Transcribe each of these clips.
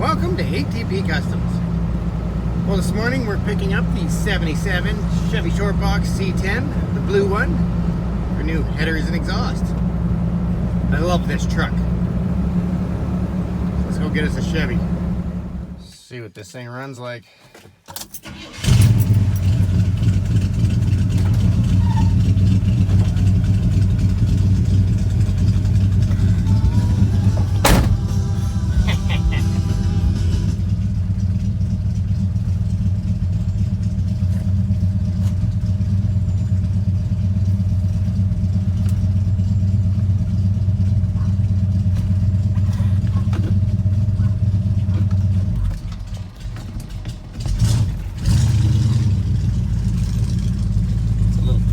Welcome to ATP Customs. Well, this morning we're picking up the 77 Chevy Shortbox C10, the blue one, for new headers and exhaust. I love this truck. Let's go get us a Chevy. See what this thing runs like.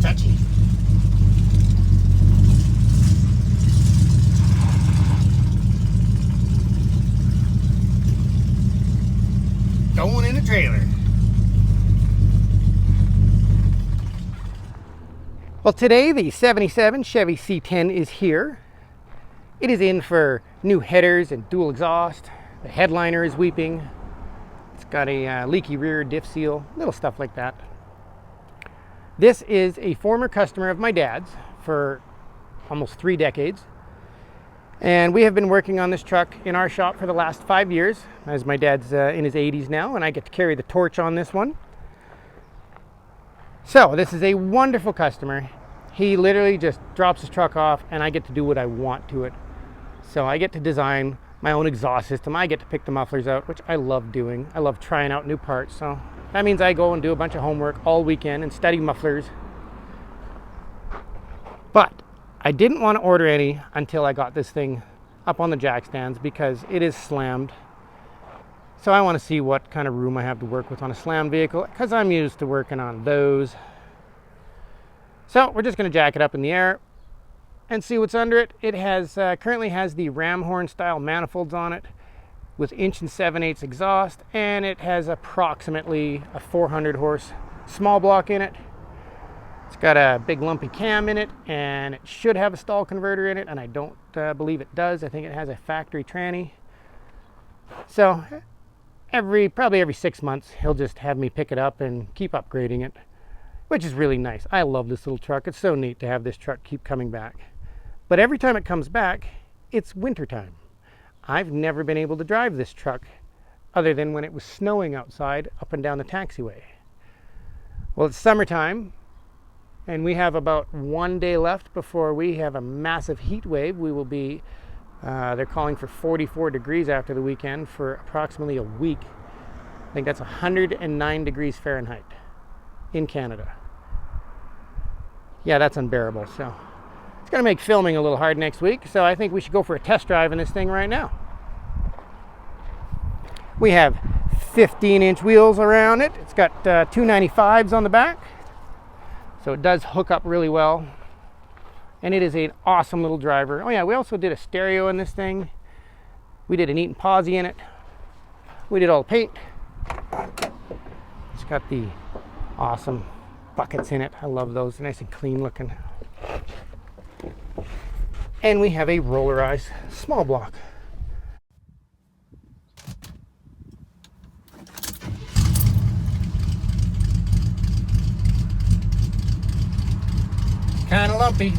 Touchy. Going in a trailer. Well, today the 77 Chevy C10 is here. It is in for new headers and dual exhaust. The headliner is weeping. It's got a leaky rear diff seal, little stuff like that. This is a former customer of my dad's for almost 3 decades. And we have been working on this truck in our shop for the last 5 years, as my dad's in his 80s now, and I get to carry the torch on this one. So this is a wonderful customer. He literally just drops his truck off and I get to do what I want to it. So I get to design my own exhaust system. I get to pick the mufflers out, which I love doing. I love trying out new parts. So that means I go and do a bunch of homework all weekend and study mufflers. But I didn't want to order any until I got this thing up on the jack stands because it is slammed. So I want to see what kind of room I have to work with on a slammed vehicle because I'm used to working on those. So we're just going to jack it up in the air and see what's under it. It has currently has the ram horn style manifolds on it with 1 7/8" exhaust, and it has approximately a 400 horse small block in it. It's got a big lumpy cam in it, and it should have a stall converter in it, and I don't believe it does. I think it has a factory tranny. So probably every 6 months, he'll just have me pick it up and keep upgrading it, which is really nice. I love this little truck. It's so neat to have this truck keep coming back. But every time it comes back, it's wintertime. I've never been able to drive this truck other than when it was snowing outside up and down the taxiway. Well, it's summertime, and we have about 1 day left before we have a massive heat wave. We will be, they're calling for 44 degrees after the weekend for approximately a week. I think that's 109 degrees Fahrenheit in Canada. Yeah, that's unbearable. So it's going to make filming a little hard next week, so I think we should go for a test drive in this thing right now. We have 15-inch wheels around it. It's got 295s on the back, so it does hook up really well. And it is an awesome little driver. Oh yeah, we also did a stereo in this thing. We did an Eaton Posi in it. We did all the paint. It's got the awesome buckets in it. I love those, nice and clean looking. And we have a rollarized small block. Kind of lumpy.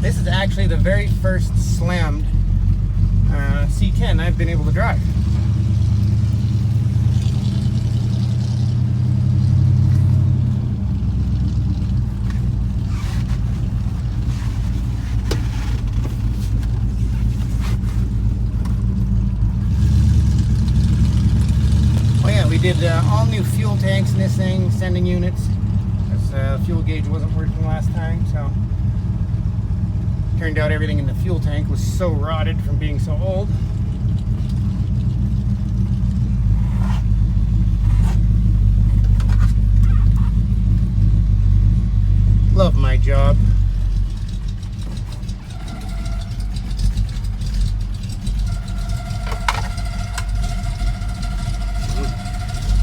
This is actually the very first slammed C10 I've been able to drive. Oh yeah, we did all new fuel tanks in this thing, sending units, because the fuel gauge wasn't working last time, so turned out everything in the fuel tank was so rotted from being so old. Love my job.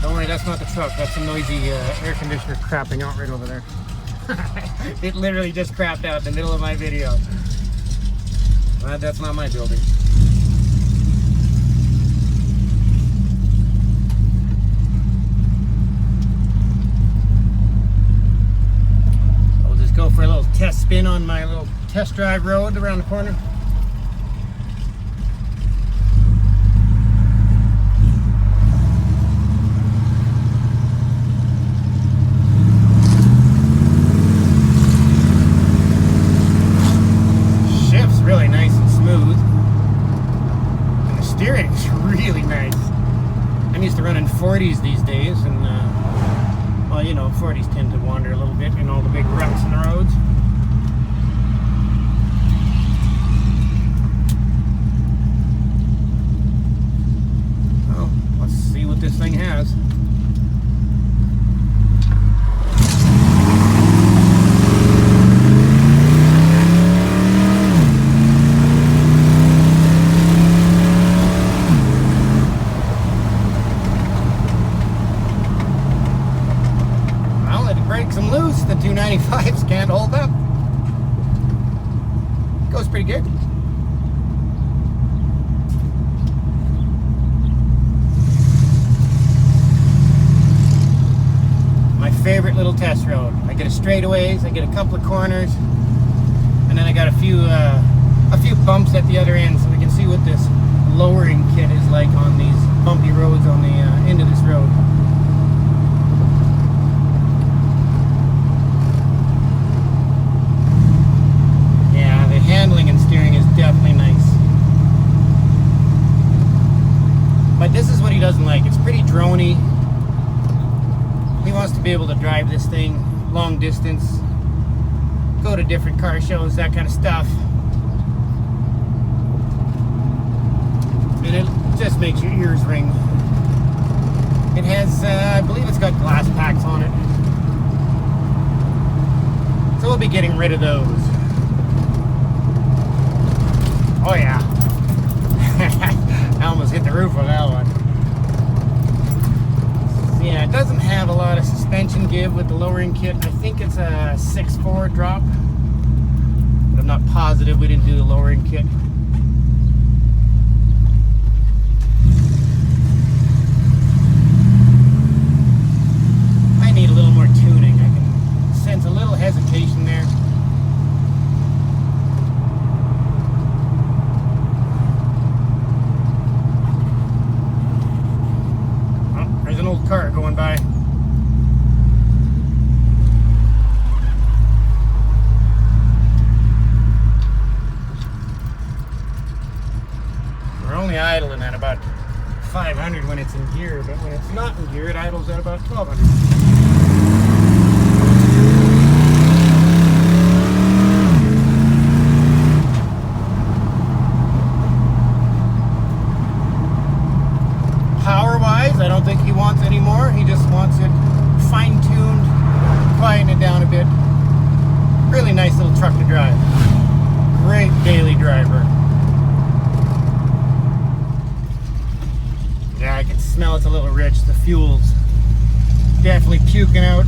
Don't worry, that's not the truck. That's a noisy air conditioner crapping out right over there. It literally just crapped out in the middle of my video. That's not my building. I'll just go for a little test spin on my little test drive road around the corner. Really nice and smooth, and the steering is really nice. I'm used to running 40s these days, and well, you know, 40s tend to wander a little bit in all the big ruts in the roads. Well, let's see what this thing has. Some loose, the 295s can't hold up. Goes pretty good. My favorite little test road. I get a straightaways, I get a couple of corners, and then I got a few bumps at the other end, so we can see what this lowering kit is like on these bumpy roads on the end of this road. Handling and steering is definitely nice. But this is what he doesn't like. It's pretty droney. He wants to be able to drive this thing long distance, go to different car shows, that kind of stuff. And it just makes your ears ring. It has, I believe it's got glass packs on it. So we'll be getting rid of those. Oh yeah. I almost hit the roof on that one. So yeah, it doesn't have a lot of suspension give with the lowering kit. I think it's a 6.4 drop, but I'm not positive. We didn't do the lowering kit. I need a little more tuning. I can sense a little hesitation there. An old car going by. We're only idling at about 500 when it's in gear, but when it's not in gear, it idles at about 1200. I don't think he wants any more. He just wants it fine-tuned, quieten it down a bit. Really nice little truck to drive. Great daily driver. Yeah, I can smell it's a little rich. The fuel's definitely puking out.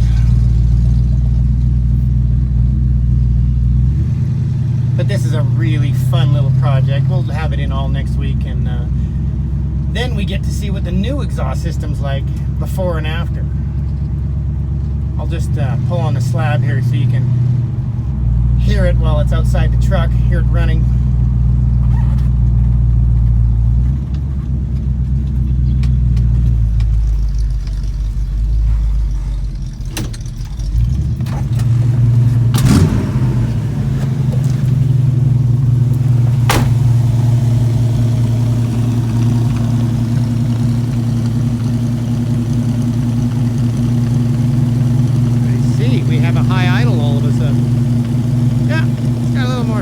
But this is a really fun little project. We'll have it in all next week, and then we get to see what the new exhaust system's like before and after. I'll just pull on the slab here so you can hear it while it's outside the truck, hear it running.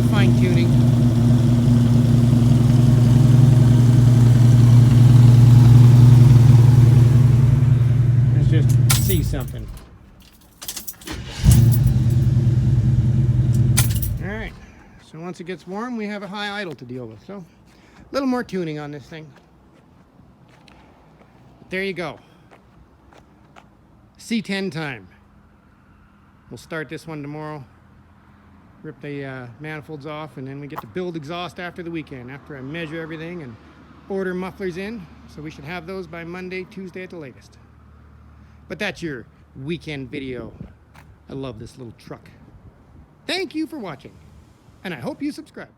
Fine-tuning. Let's just see something. Alright, so once it gets warm, we have a high idle to deal with. So, a little more tuning on this thing. But there you go. C10 time. We'll start this one tomorrow. Rip the manifolds off, and then we get to build exhaust after the weekend, after I measure everything and order mufflers in. So we should have those by Monday, Tuesday at the latest. But that's your weekend video. I love this little truck. Thank you for watching, and I hope you subscribe.